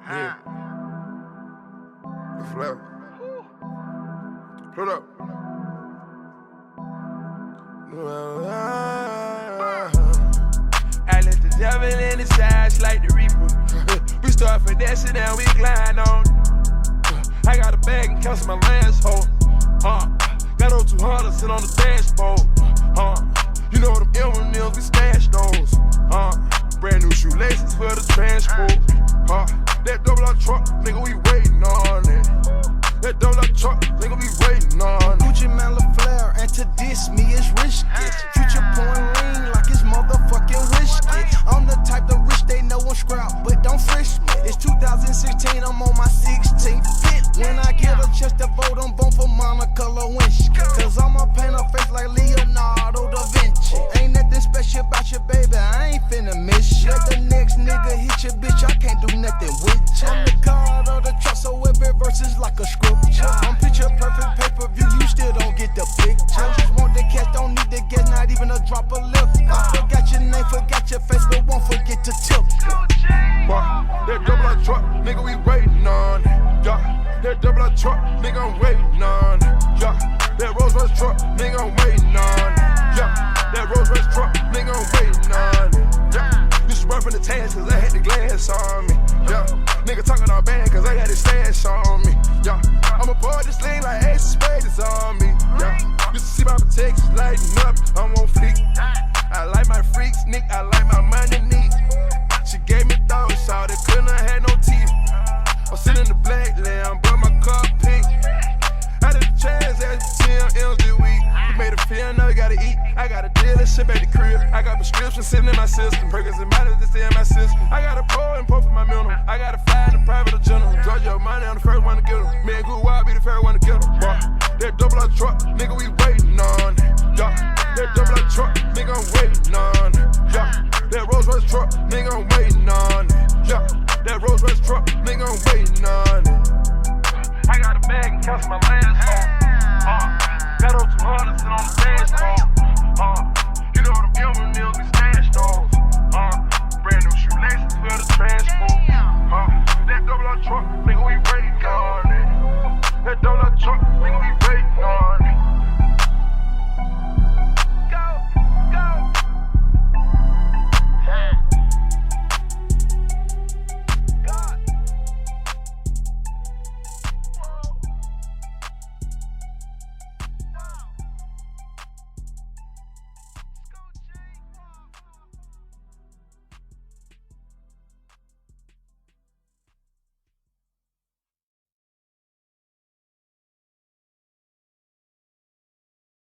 Yeah. The flow. Put up. I let the devil in his eyes like the reaper. We start finessing and we glide on. I got a bag and cancel my last hoe. Got on 200, sit on the dashboard. You know them M&M's, we stash those. Brand new shoelaces for the transport. That double R truck, nigga, we waiting on it. That double R truck, nigga, we waiting on it. Gucci man LaFleur, and to diss me is risky. Future pouring lean like it's motherfucking whiskey. I'm the type to rich, they know I'm scrap, but don't frisk me. It's 2016, I'm on my 16th fit. When I get a chance to vote, I'm voting for Monica Lewinsky. Cause I'ma paint her face like Leonardo da Vinci. Ain't nothing special about you, baby, I ain't finna miss you. Let the next nigga hit your bitch, I can't do nothing with you. I'm the god of the truck, so every verse is like a scripture. I'm picture perfect pay-per-view, you still don't get the picture. Just want the cash, don't need the gas, not even a drop of lip. I forgot your name, forgot your face, but won't forget to tip. That double R truck, nigga, we waiting on it. Yeah. That double R truck, nigga, I'm waiting on it. Yeah. That Rolls Royce truck, nigga, I'm waiting on it. Yeah. That Rolls Royce truck, nigga, I'm waiting on it. Yeah. This is run from the task cause I had the glass on me. Yeah. Nigga talking all bad cause I got his stash on me. Yeah. I'ma pour this thing like Ace of Spades is on me. Yeah. Just to see my protection lighting up, I'm on fleek. I like my freaks, Nick, I like my money neat. She gave me thoughts, so they couldn't have had no teeth. I'm sitting in the black lamb, but my cup pink. I did the chance at 10 M's this week. You made a feel, now you gotta eat. I got a deal and shit at the crib. I got prescriptions sitting in my system. Burgers and bottles that stay in my system. I got a pro and pro for my minimum. I got a fly in the private or general. Drop your money, I'm the first one to get them. Me and Good Wild be the first one to get them. That double R truck, nigga, we waiting on it. Yeah. That double R truck, nigga, I'm waiting on it. Yeah. That Rolls Royce truck, nigga, I'm waiting on it. Yeah. That Rolls Royce truck, nigga, I'm waiting on it. I got a bag and cancel my last home. Got on 200, sit on the dashboard.